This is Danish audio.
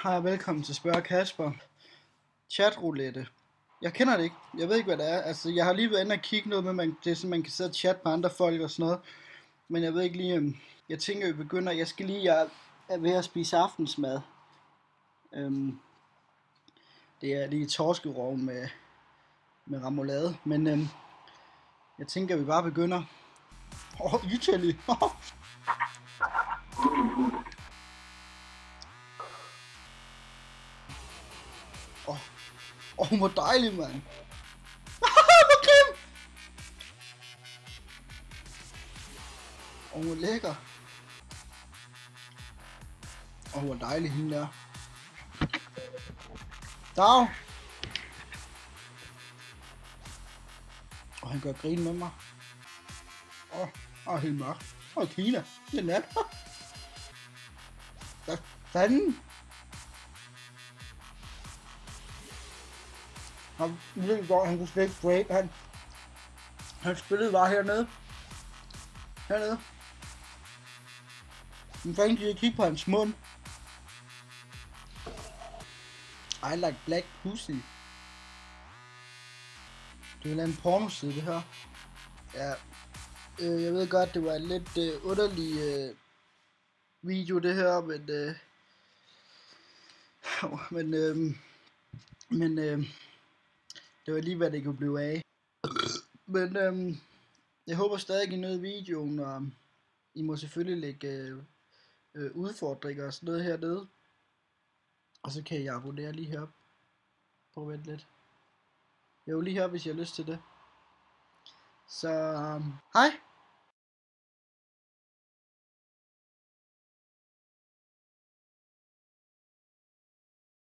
Hej og velkommen til Spørg Kasper. Chatroulette. Jeg kender det ikke. Jeg ved ikke, hvad det er. Altså, jeg har lige været inde og kigge noget med, det er sådan, man kan sidde og chatte med andre folk og sådan noget. Men jeg ved ikke lige, jeg tænker, vi begynder. Jeg er ved at spise aftensmad. Det er lige torskerov med remoulade. Men jeg tænker, vi bare begynder. Italy. Hvor dejligt, mand. Hvor grim. Hvor lækker. Hvor dejlig hende der. Dag. Han gør grin med mig. Helt mørkt. Kina. Det er nat. Hvad fanden? Han ved godt, han kunne slet ikke break. Han spillede bare hernede. Men fanden kan jeg kigge på hans mund. I like black pussy. Det er en pornoside, det her. Ja. Jeg ved godt, det var en lidt underlig video, det her, men det var lige, hvad det kunne blive af. Men jeg håber stadig, I nød videoen, og I må selvfølgelig lægge udfordringer og sådan noget hernede. Og så kan I abonnere lige her. Prøv at vente lidt. Jeg er jo lige her, hvis I har lyst til det. Så hej!